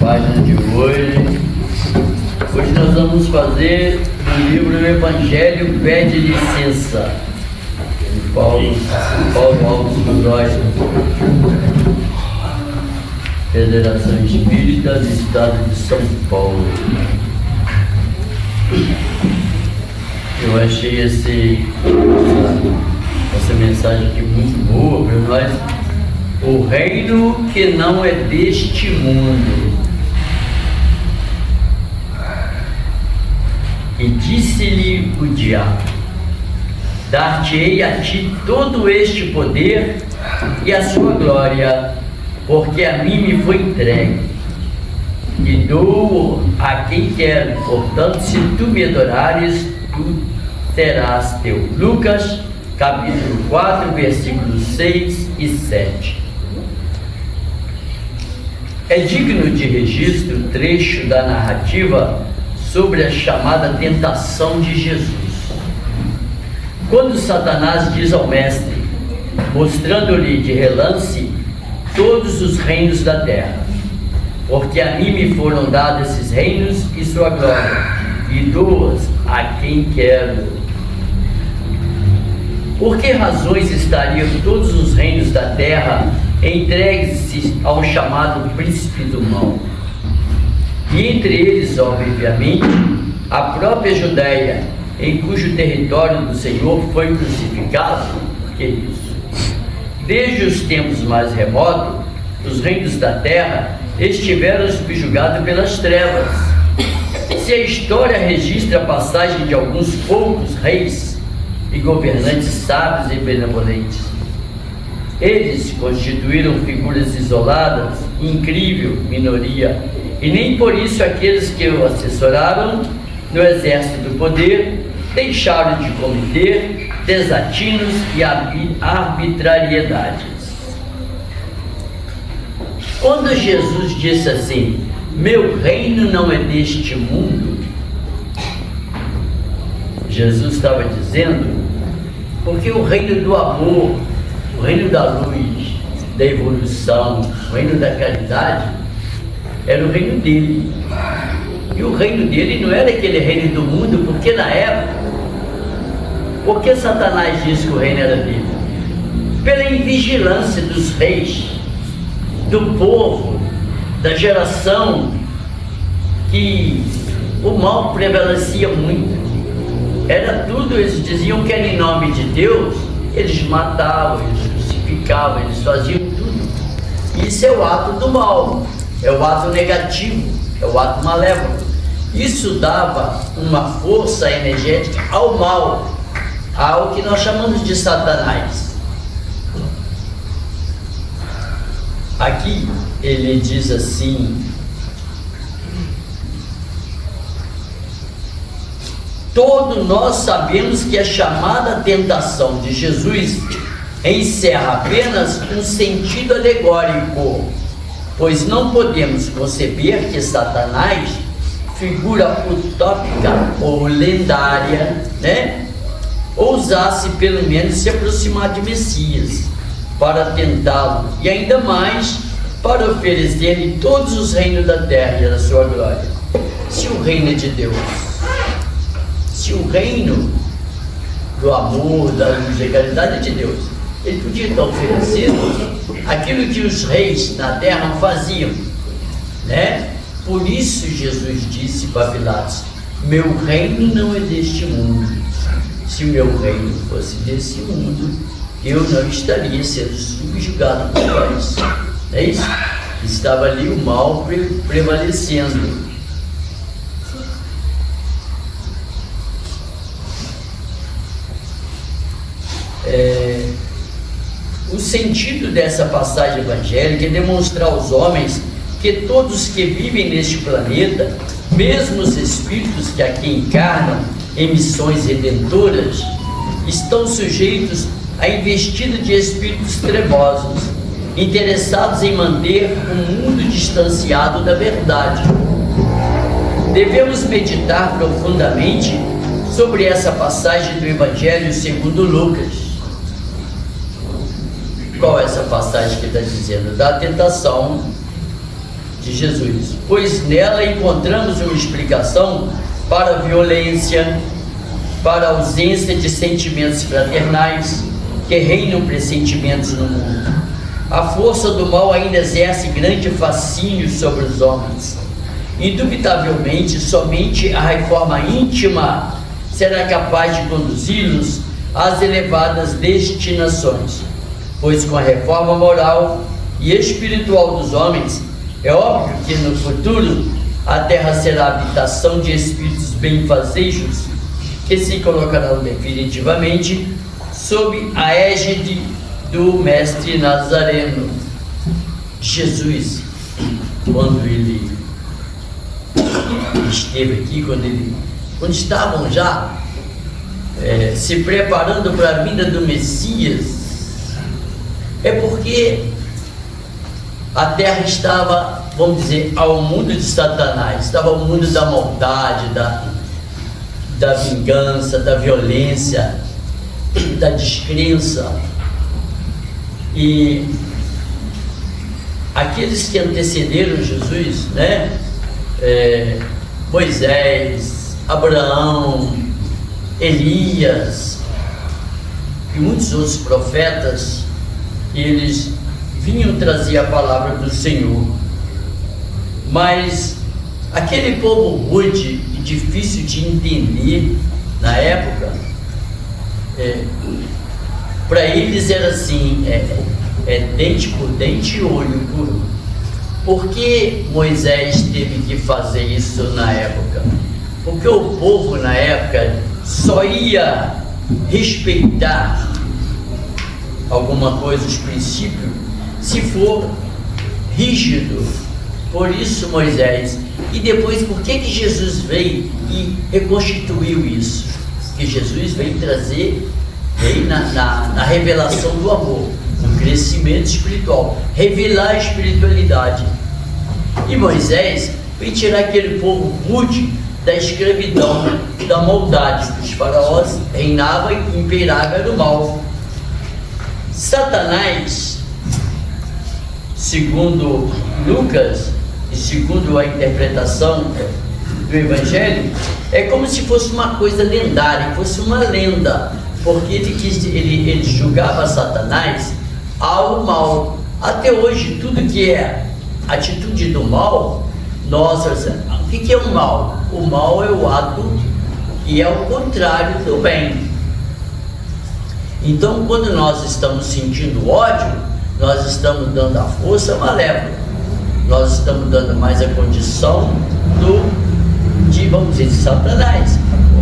página de hoje. Hoje nós vamos fazer do livro O Evangelho Pede Licença, de Paulo Alves Godoy, Federação Espírita do Estado de São Paulo. Eu achei essa mensagem aqui muito boa para nós. O reino que não é deste mundo. E disse-lhe o diabo: dar-te-ei a ti todo este poder e a sua glória, porque a mim me foi entregue, e dou a quem quero. Portanto, se tu me adorares, tu serás teu. Lucas, capítulo 4, versículos 6 e 7. É digno de registro o trecho da narrativa sobre a chamada tentação de Jesus. Quando Satanás diz ao mestre, mostrando-lhe de relance todos os reinos da terra: porque a mim me foram dados esses reinos e sua glória, e dou-os a quem quero. Por que razões estariam todos os reinos da terra entregues ao chamado príncipe do mal? E entre eles, obviamente, a própria Judéia, em cujo território do Senhor foi crucificado. Que isso? Desde os tempos mais remotos, os reinos da terra estiveram subjugados pelas trevas. Se a história registra a passagem de alguns poucos reis e governantes sábios e benevolentes, eles constituíram figuras isoladas, incrível minoria, e nem por isso aqueles que o assessoraram no exército do poder deixaram de cometer desatinos e arbitrariedades. Quando Jesus disse assim: meu reino não é deste mundo, Jesus estava dizendo porque o reino do amor, o reino da luz, da evolução, o reino da caridade era o reino dele. E o reino dele não era aquele reino do mundo, porque na época, por que Satanás disse que o reino era dele? Pela invigilância dos reis, do povo, da geração, que o mal prevalecia muito. Era tudo, eles diziam que era em nome de Deus, eles matavam, eles crucificavam, eles faziam tudo. Isso é o ato do mal, é o ato negativo, é o ato malévolo. Isso dava uma força energética ao mal, ao que nós chamamos de Satanás. Aqui ele diz assim: todos nós sabemos que a chamada tentação de Jesus encerra apenas um sentido alegórico, pois não podemos conceber que Satanás, figura utópica ou lendária, ousasse pelo menos se aproximar de Messias para tentá-lo, e ainda mais para oferecer-lhe todos os reinos da terra e a sua glória. Se o reino é de Deus, se o reino do amor, da luz e da caridade é de Deus, ele podia estar oferecendo aquilo que os reis na terra não faziam, Por isso Jesus disse para Pilatos: meu reino não é deste mundo. Se o meu reino fosse desse mundo, eu não estaria sendo subjugado por vós. É isso? Estava ali o mal prevalecendo. O sentido dessa passagem evangélica é demonstrar aos homens que todos que vivem neste planeta, mesmo os espíritos que aqui encarnam em missões redentoras, estão sujeitos à investida de espíritos trevosos, interessados em manter o mundo distanciado da verdade. Devemos meditar profundamente sobre essa passagem do Evangelho segundo Lucas. Qual é essa passagem que está dizendo? Da tentação de Jesus, pois nela encontramos uma explicação para a violência, para a ausência de sentimentos fraternais que reinam pressentimentos no mundo. A força do mal ainda exerce grande fascínio sobre os homens. Indubitavelmente, somente a reforma íntima será capaz de conduzi-los às elevadas destinações, pois com a reforma moral e espiritual dos homens, é óbvio que no futuro a terra será habitação de espíritos benfazejos que se colocarão definitivamente sob a égide do Mestre Nazareno. Jesus, quando ele esteve aqui, quando estavam já se preparando para a vinda do Messias, é porque a terra estava, vamos dizer, ao mundo de Satanás, estava ao mundo da maldade, da vingança, da violência, da descrença. E aqueles que antecederam Jesus, né? Moisés, Abraão, Elias e muitos outros profetas, eles vinham trazer a palavra do Senhor, mas aquele povo rude e difícil de entender na época, para eles era assim, dente por dente e olho por olho. Por que Moisés teve que fazer isso na época? Porque o povo na época só ia respeitar alguma coisa, os princípios, se for rígido. Por isso Moisés. E depois, por que Jesus veio e reconstituiu isso? Que Jesus veio trazer, veio na revelação do amor, no crescimento espiritual, revelar a espiritualidade. E Moisés veio tirar aquele povo rude da escravidão, da maldade. Os faraós reinavam e imperavam era o mal. Satanás, segundo Lucas e segundo a interpretação do Evangelho, é como se fosse uma coisa lendária, fosse uma lenda, porque ele julgava Satanás ao mal. Até hoje, tudo que é atitude do mal, o que é o mal? O mal é o ato que é o contrário do bem. Então, quando nós estamos sentindo ódio, nós estamos dando a força malévola, nós estamos dando mais a condição vamos dizer, de Satanás,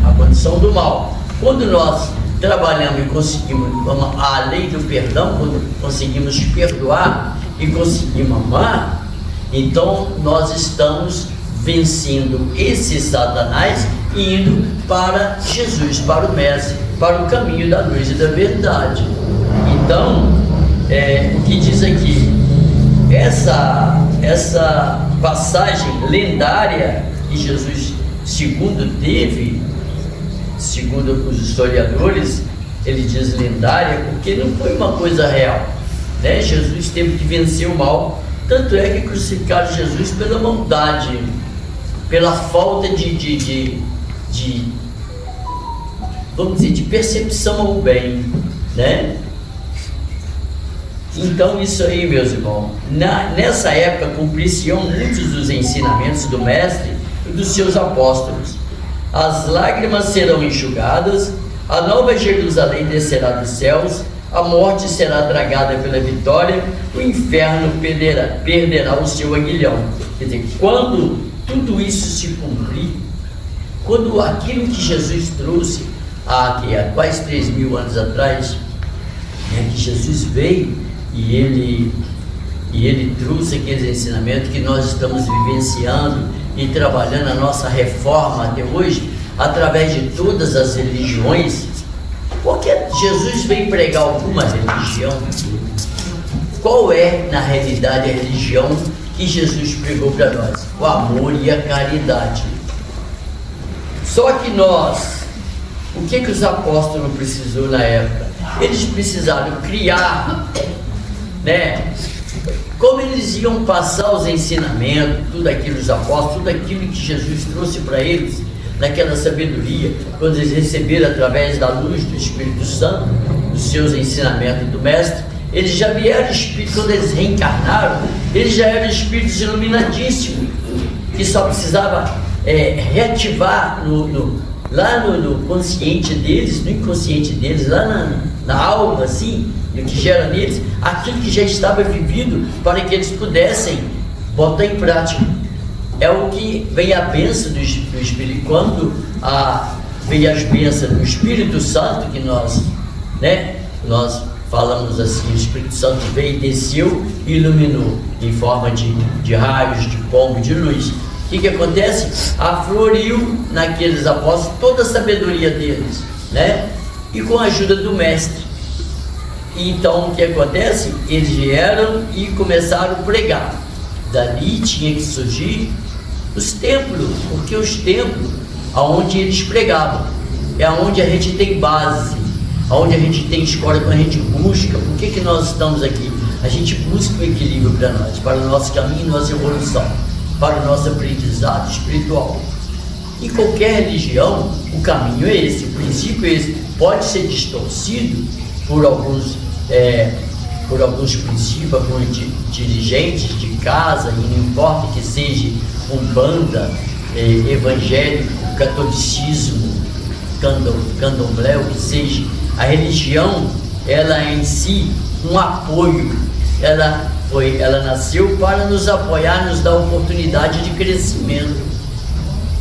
a condição do mal. Quando nós trabalhamos e conseguimos a lei do perdão, quando conseguimos perdoar e conseguimos amar, então nós estamos vencendo esse Satanás e indo para Jesus, para o Mestre, para o caminho da luz e da verdade. Então, o que diz aqui, essa passagem lendária que Jesus, segundo os historiadores, ele diz lendária porque não foi uma coisa real, né? Jesus teve que vencer o mal, tanto é que crucificaram Jesus pela maldade, pela falta de vamos dizer, de percepção ao bem, né? Então isso aí, meus irmãos, nessa época cumprir-se-ão muitos dos ensinamentos do Mestre e dos seus apóstolos. As lágrimas serão enxugadas, a nova Jerusalém descerá dos céus, a morte será tragada pela vitória, o inferno perderá o seu aguilhão. Quer dizer, quando tudo isso se cumprir, quando aquilo que Jesus trouxe há quase 3.000 anos atrás, que Jesus veio e ele trouxe aqueles ensinamentos que nós estamos vivenciando e trabalhando a nossa reforma até hoje, através de todas as religiões. Porque Jesus veio pregar alguma religião? Qual é, na realidade, a religião que Jesus pregou para nós? O amor e a caridade. Só que o que os apóstolos precisou na época? Eles precisaram criar, né? Como eles iam passar os ensinamentos, tudo aquilo, os apóstolos, tudo aquilo que Jesus trouxe para eles, naquela sabedoria, quando eles receberam através da luz do Espírito Santo, dos seus ensinamentos do Mestre, eles já vieram espíritos, quando eles reencarnaram, eles já eram espíritos iluminadíssimos, que só precisava reativar lá no consciente deles, no inconsciente deles, lá na alma, assim, no que gera neles, aquilo que já estava vivido, para que eles pudessem botar em prática. É o que vem a bênção do Espírito, quando vem as bênçãos do Espírito Santo, que nós falamos assim, o Espírito Santo veio, desceu e iluminou em forma de raios, de pombo, de luz. O que acontece? Afloriu naqueles apóstolos toda a sabedoria deles, né? E com a ajuda do Mestre. Então o que acontece? Eles vieram e começaram a pregar. Dali tinha que surgir os templos, porque os templos, aonde eles pregavam, é onde a gente tem base, onde a gente tem escola, quando a gente busca. Por que nós estamos aqui? A gente busca o equilíbrio para nós, para o nosso caminho, nossa evolução, para o nosso aprendizado espiritual. Em qualquer religião, o caminho é esse, o princípio é esse. Pode ser distorcido por alguns princípios, alguns dirigentes de casa, e não importa que seja umbanda, evangélico, catolicismo, candomblé, o que seja. A religião, ela em si, um apoio, ela nasceu para nos apoiar, nos dar oportunidade de crescimento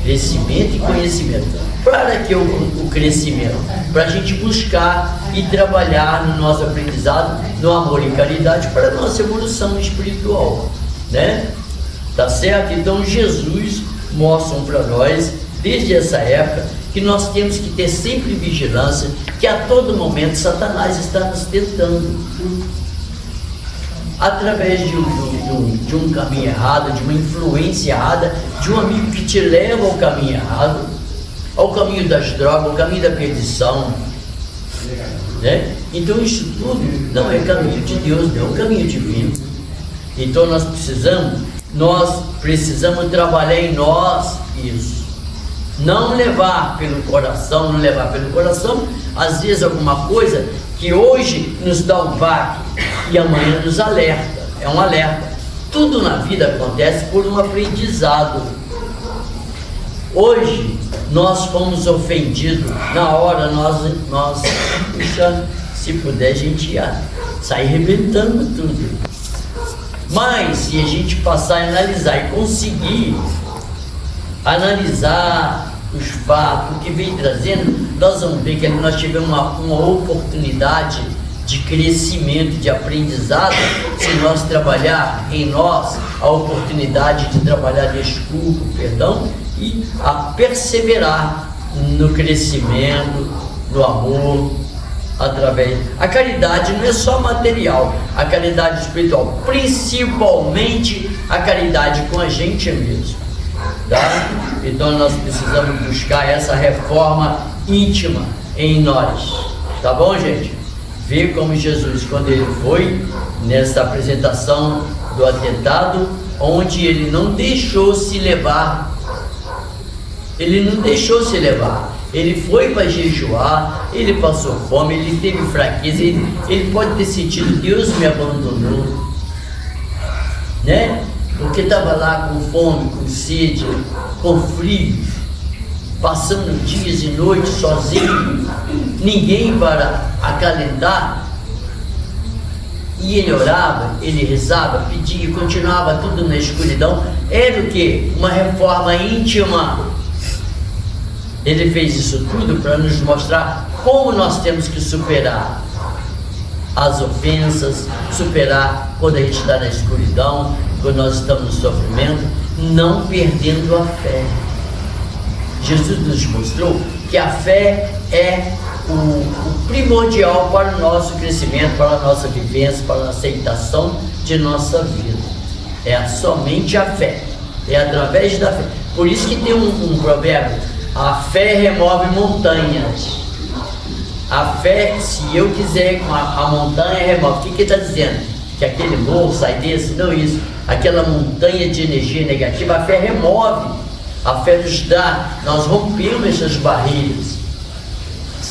e conhecimento. Para que o crescimento? Para a gente buscar e trabalhar no nosso aprendizado, no amor e caridade, para a nossa evolução espiritual, né? Tá certo? Então Jesus mostra para nós, desde essa época, que nós temos que ter sempre vigilância, que a todo momento Satanás está nos tentando, através de um caminho errado, de uma influência errada, de um amigo que te leva ao caminho errado, ao caminho das drogas, ao caminho da perdição, né? Então isso tudo não é caminho de Deus, não é um caminho divino. Então nós precisamos trabalhar em nós isso. Não levar pelo coração, às vezes alguma coisa que hoje nos dá um baque e amanhã nos alerta, é um alerta. Tudo na vida acontece por um aprendizado. Hoje nós fomos ofendidos, na hora puxa, se puder a gente ia sair arrebentando tudo. Mas se a gente passar a analisar e conseguir analisar os fatos que vem trazendo, nós vamos ver que nós tivemos uma oportunidade de crescimento, de aprendizado, se nós trabalhar em nós a oportunidade de trabalhar desculpa, perdão, e a perseverar no crescimento, no amor, através. A caridade não é só material, a caridade espiritual, principalmente a caridade com a gente mesmo, tá? Então nós precisamos buscar essa reforma íntima em nós, tá bom, gente? Ver como Jesus, quando ele foi nessa apresentação do atentado, onde ele não deixou se levar, ele foi para jejuar, ele passou fome, ele teve fraqueza, ele pode ter sentido, Deus me abandonou, né? Porque estava lá com fome, com sede, com frio, passando dias e noites sozinho, ninguém para acalentar. E ele orava, ele rezava, pedia, continuava tudo na escuridão. Era o quê? Uma reforma íntima. Ele fez isso tudo para nos mostrar como nós temos que superar as ofensas, superar quando a gente está na escuridão, quando nós estamos no sofrimento, não perdendo a fé. Jesus nos mostrou que a fé é o primordial para o nosso crescimento, para a nossa vivência, para a aceitação de nossa vida. É somente a fé, é através da fé. Por isso que tem um provérbio: a fé remove montanhas. A fé, se eu quiser, a montanha remove. O que ele está dizendo? que aquele morro sai desse, não isso, aquela montanha de energia negativa, a fé remove, a fé nos dá, nós rompemos essas barreiras,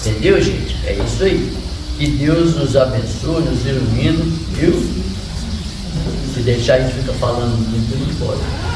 entendeu, gente? É isso aí, que Deus nos abençoe, nos ilumine, viu? Se deixar a gente fica falando muito, não pode.